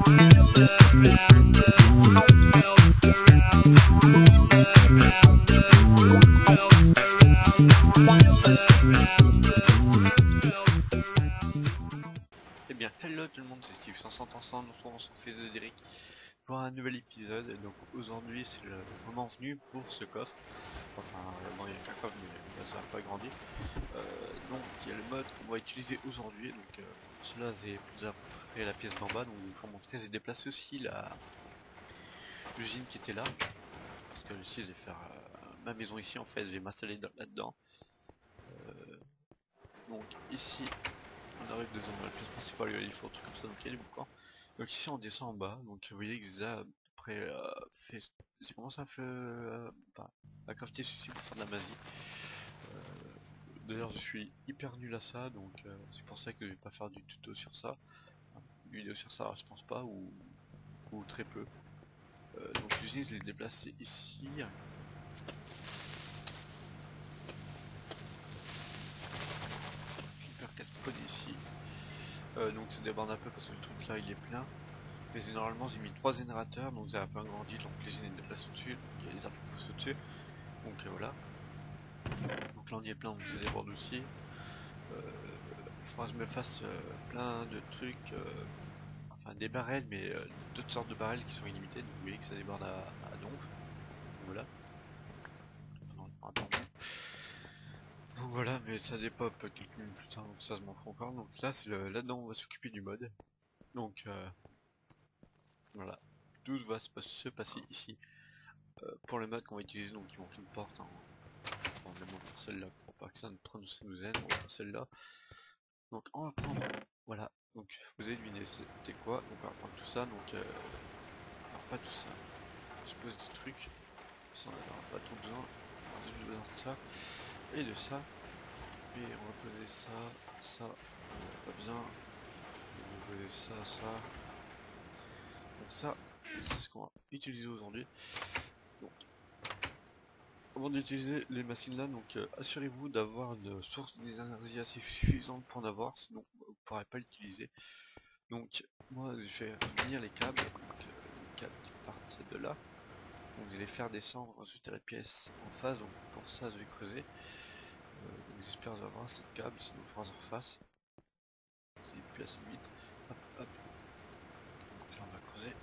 Eh bien, hello tout le monde, c'est Steve 500 ensemble, nous sommes sur Fils de Derrick pour un nouvel épisode. Et donc aujourd'hui c'est le moment venu pour ce coffre. Enfin, non, il n'y a qu'un coffre, mais là, ça n'a pas grandi. Donc il y a le mode qu'on va utiliser aujourd'hui. Donc pour cela, j'ai après la pièce d'en bas. Donc il faut montrer, j'ai déplacé aussi l'usine qui était là. Parce que ici, je vais faire ma maison ici en fait, je vais m'installer là-dedans. Donc ici, on arrive dans la pièce principale, il faut un truc comme ça, donc il y a des boucans. Donc ici on descend en bas, donc vous voyez que j'ai à peu près fait... J'ai commencé à faire... à crafter ceci pour faire de la magie. D'ailleurs je suis hyper nul à ça, donc c'est pour ça que je vais pas faire du tuto sur ça. Une vidéo sur ça je pense pas, ou très peu. Donc l'usine je l'ai déplacée ici. Hyper casse-pod ici. Donc ça déborde un peu parce que le truc là il est plein. Mais normalement j'ai mis 3 générateurs, donc ça a un peu agrandi, donc l'usine est déplacée au-dessus, donc il y a les arbres qui poussent au-dessus. Donc voilà. Donc là on y est plein, donc ça déborde aussi. Il faudra que je me fasse plein de trucs, enfin des barrels, mais d'autres sortes de barrels qui sont illimités, donc vous voyez que ça déborde à donf. Donc voilà. Donc voilà, mais ça dépop quelques minutes plus tard, donc ça je m'en fous encore. Donc là c'est là-dedans on va s'occuper du mode. Donc voilà. Tout va se passer ici. Pour le mode qu'on va utiliser, donc il manque une porte, hein. On va même pour celle-là pour pas que ça nous aide, on va faire celle-là. Donc on va prendre, voilà, donc vous avez deviné c'était quoi, donc on va prendre tout ça, donc alors pas tout ça, je pose des trucs, ça on n'a pas tout besoin, on a juste besoin de ça, et de ça, et on va poser ça, ça, on n'a pas besoin, on va poser ça, ça, donc ça, c'est ce qu'on va utiliser aujourd'hui. Donc avant d'utiliser les machines là, donc assurez-vous d'avoir une source d'énergie assez suffisante pour en avoir, sinon vous ne pourrez pas l'utiliser. Donc moi j'ai fait venir les câbles, donc les câbles qui partent de là. Donc vous allez faire descendre ensuite à la pièce en face, donc pour ça je vais creuser. Donc j'espère avoir assez de câbles, sinon il faudra que je refasse. C'est plus assez vite. Hop, hop. Donc là on va creuser.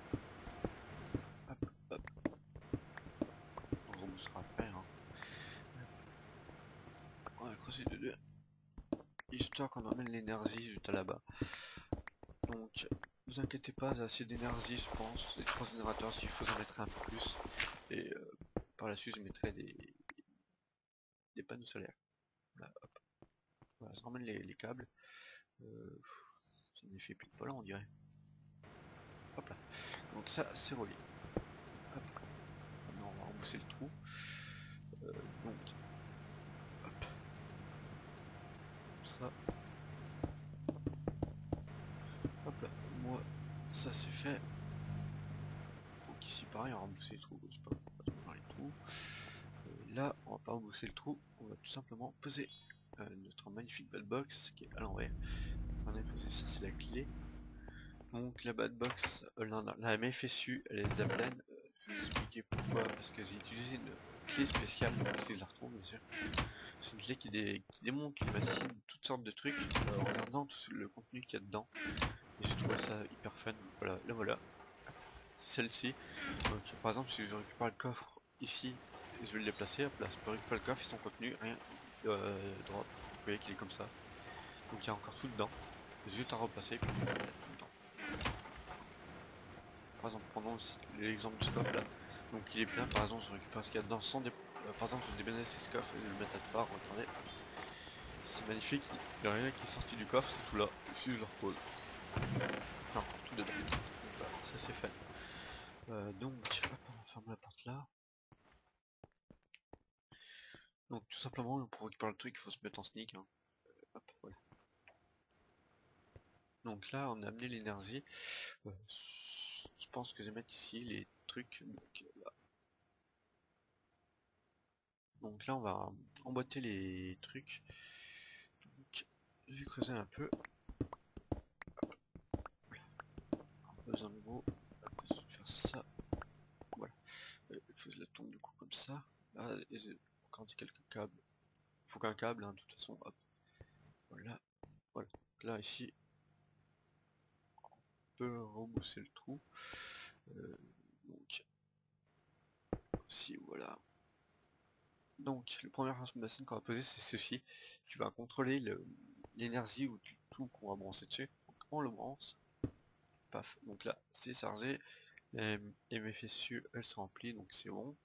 Hop, hop. On reboussera après, hein. On va creuser de deux. Histoire qu'on emmène l'énergie juste là-bas. Donc, vous inquiétez pas, j'ai assez d'énergie, je pense. Les 3 générateurs, s'il faut, j'en mettrai un peu plus. Et par la suite, je mettrai des panneaux solaires. Voilà, hop. Voilà, je ramène les câbles. Ça ne fait plus de pas là, on dirait. Hop là. Donc ça, c'est relié. Hop. Maintenant, on va rembousser le trou. Donc, hop. Ça. Hop là. Moi, ça c'est fait. Donc ici, pareil, on va rembousser les trous. C'est pas dans les trous. Là, on va pas rembousser le trou. On va tout simplement poser notre magnifique bad box qui est à l'envers. On a posé ça, c'est la clé. Donc la bad box, la MFSU, elle est déjà pleine. Je vais vous expliquer pourquoi. Parce que j'ai utilisé une clé spéciale pour essayer de la retrouver, bien sûr. C'est une clé qui démonte les machines, toutes sortes de trucs, en regardant tout le contenu qu'il y a dedans. Et j'ai trouvé ça hyper fun. Donc voilà, là voilà. C'est celle-ci. Donc par exemple, si je récupère le coffre ici, je vais le déplacer, hop là, je peux récupérer le coffre et son contenu, rien, drop. Vous voyez qu'il est comme ça. Donc il y a encore tout dedans. Juste à replacer, puis il y a tout dedans. Par exemple, prenons l'exemple du coffre là. Donc il est plein, par exemple, je récupère ce qu'il y a dedans sans par exemple, je déménage ce coffre et je le mets à part, regardez. C'est magnifique, il n'y a rien qui est sorti du coffre, c'est tout là. Ici je le repose. Il y a encore tout dedans. Donc voilà, ça c'est fait. Donc, hop, on va fermer la porte là. Donc tout simplement, pour récupérer le truc, il faut se mettre en sneak, hein. Hop, voilà. Donc là, on a amené l'énergie. Je pense que je vais mettre ici les trucs. Donc là, on va emboîter les trucs. Donc, je vais creuser un peu. Hop. On va besoin de gros. Hop, je vais faire ça. Voilà. Il faut que je la tombe du coup comme ça. Là, encore quelques câbles. Il faut qu'un câble, hein, de toute façon. Hop. Voilà. Voilà. Donc là, ici, on peut rebousser le trou. Donc, ici, voilà. Donc, le premier machine qu'on va poser, c'est ceci, qui va contrôler l'énergie ou tout qu'on va brancher dessus. Donc, on le branche, paf. Donc là, c'est chargé, les MFSU, elles sont remplies, donc c'est bon.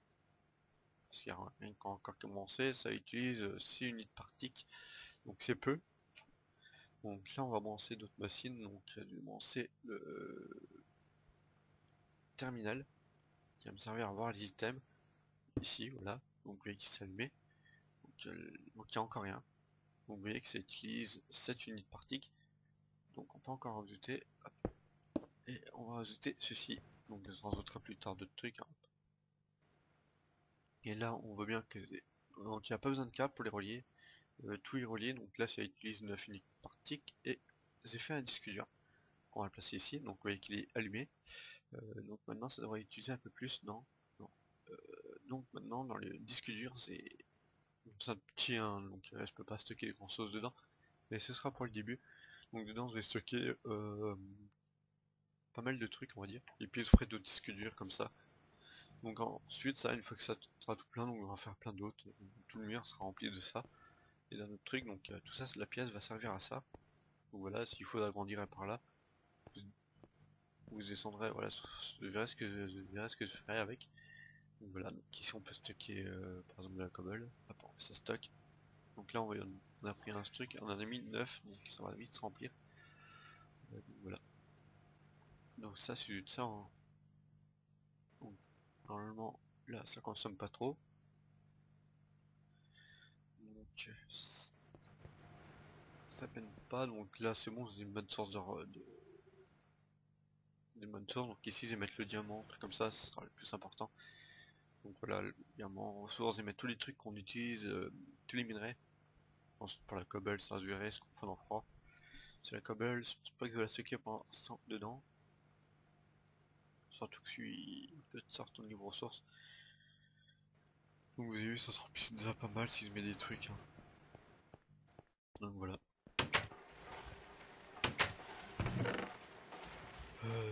Parce qu'il n'y a rien encore commencé, ça utilise 6 unités par tick, donc c'est peu. Donc là, on va brancher d'autres machines, donc je vais brancher le terminal, qui va me servir à voir les items, ici, voilà. Donc vous voyez qu'il s'allume, donc il n'y a encore rien. Donc vous voyez que ça utilise 7 unités par tick. Donc on peut encore rajouter. Hop, et on va rajouter ceci. Donc je rajouterai plus tard d'autres trucs. Hein. Et là on voit bien que. Donc il n'y a pas besoin de câble pour les relier. Tout est relié. Donc là ça utilise 9 unités par tick. Et j'ai fait un disque dur. On va le placer ici. Donc vous voyez qu'il est allumé. Donc maintenant ça devrait utiliser un peu plus. Non. Non. Donc maintenant dans le disque dur c'est un petit 1. Donc je peux pas stocker grand chose dedans. Mais ce sera pour le début. Donc dedans je vais stocker pas mal de trucs on va dire. Et puis je ferai d'autres disques durs comme ça. Donc ensuite ça, une fois que ça sera tout plein, donc on va faire plein d'autres. Tout le mur sera rempli de ça. Et d'un autre truc, donc tout ça, la pièce va servir à ça. Donc voilà, s'il faut agrandir par là, vous descendrez, voilà, je verrai ce que je ferai avec. Donc voilà, donc ici on peut stocker par exemple de la cobble, hop, on fait ça stock. Donc là on a pris un truc, on en a mis 9, donc ça va vite se remplir. Donc voilà. Donc ça c'est juste ça. Hein. Donc, normalement là ça consomme pas trop. Donc ça peine pas, donc là c'est bon, c'est une bonne source de bonne source. Donc ici je vais mettre le diamant, truc comme ça, ce sera le plus important. Donc voilà, le diamant, ressources, et mettre tous les trucs qu'on utilise, tous les minerais. Ensuite pour la cobble, ça se verrait ce qu'on fait dans froid. C'est la cobble, c'est pas que je vais la stocker pendant l'instant dedans. Surtout que je suis un peu de sorte au niveau ressources. Donc vous avez vu, ça se remplit déjà pas mal si je mets des trucs. Hein. Donc voilà.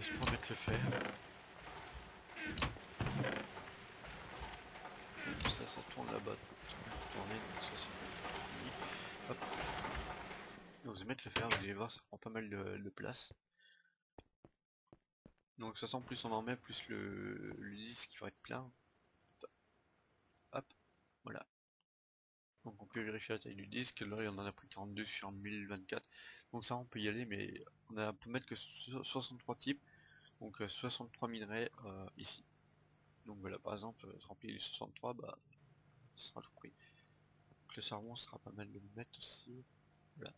Je peux mettre le fer. Ça tourne là-bas. Tourner, donc ça c'est fini. Hop. Donc vous allez mettre le fer, vous allez voir, ça prend pas mal de place. Donc ça sent plus on en met, plus le disque qui va être plein. Hop, voilà. Donc on peut vérifier la taille du disque, là il y en a pris 42 sur 1024. Donc ça on peut y aller, mais on peut mettre que 63 types, donc 63 minerais ici. Donc voilà, par exemple, remplir les 63, bah ce sera tout pris. Donc le charbon sera pas mal de le mettre aussi. Voilà.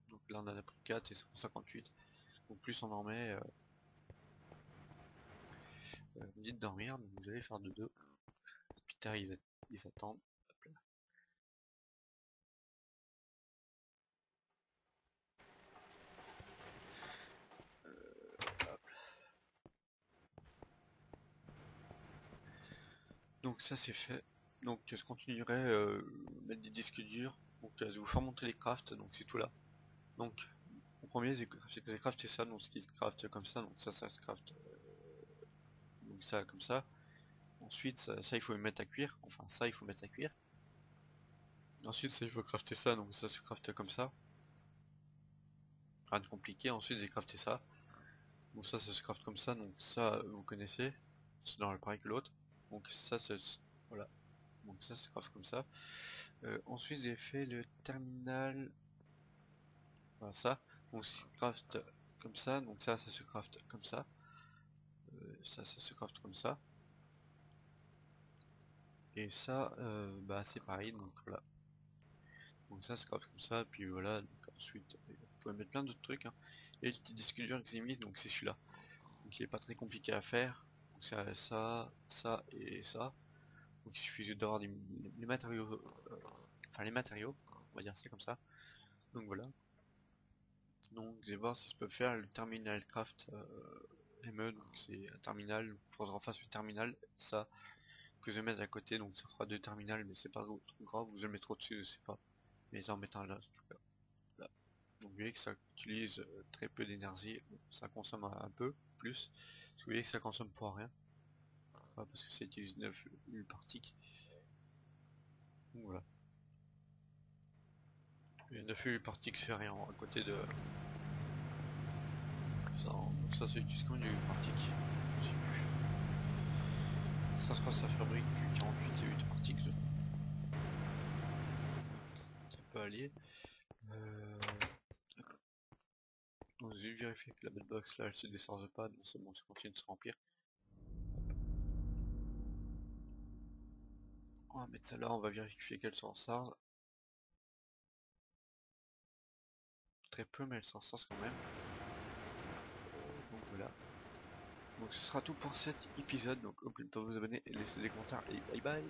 Donc là on en a pris 4 et 158. Donc plus on en met, vous dites dormir, donc vous allez faire de 2. Putain, ils attendent. Hop là. Hop. Donc ça c'est fait. Donc je continuerai mettre des disques durs. Donc je vais vous faire montrer les crafts, donc c'est tout là. Donc en premier j'ai crafté ça, donc ce qui se craft comme ça, donc ça se craft donc ça comme ça. Ensuite ça il faut le mettre à cuire, enfin ça il faut mettre à cuire. Ensuite ça il faut crafter ça, donc ça se crafte comme ça. Rien de compliqué, ensuite j'ai crafté ça. Donc ça se craft comme ça, donc ça vous connaissez. C'est dans le pareil que l'autre. Donc ça voilà. Donc ça se craft comme ça. Ensuite j'ai fait le terminal. Voilà ça. Donc se craft comme ça. Donc ça se craft comme ça. Ça se craft comme ça. Et ça bah c'est pareil. Donc voilà. Donc ça se craft comme ça. Puis voilà. Donc ensuite vous pouvez mettre plein d'autres trucs. Hein. Et le petit disque dur que j'ai mis, donc c'est celui-là. Donc il est pas très compliqué à faire. Donc c'est ça et ça. Donc il suffit juste d'avoir les matériaux. Enfin les matériaux. On va dire ça comme ça. Donc voilà. Donc vous allez voir si ça peut faire le terminal craft ME, donc c'est un terminal, pour en face le terminal, ça que je vais mettre à côté, donc ça fera deux terminals, mais c'est pas trop grave, vous allez le mettre au-dessus, je sais pas, mais en mettant là, en tout cas. Là. Donc vous voyez que ça utilise très peu d'énergie, ça consomme un peu plus, vous voyez que ça consomme pour rien, enfin, parce que ça utilise 9 U par tick, donc voilà. Et 9 U par tick c'est rien à côté de ça, donc ça utilise combien de U par tick, je sais plus. Ça je crois que ça fabrique du 48 U par tick, ça peut aller. Donc j'ai vérifié que la box là elle se décharge pas, donc c'est bon, ça continue de se remplir. On va mettre ça là, on va vérifier qu'elle s'en sort. Très peu, mais elle s'en sort quand même. Donc voilà. Donc ce sera tout pour cet épisode, donc n'oubliez pas de vous abonner et laisser des commentaires et bye bye.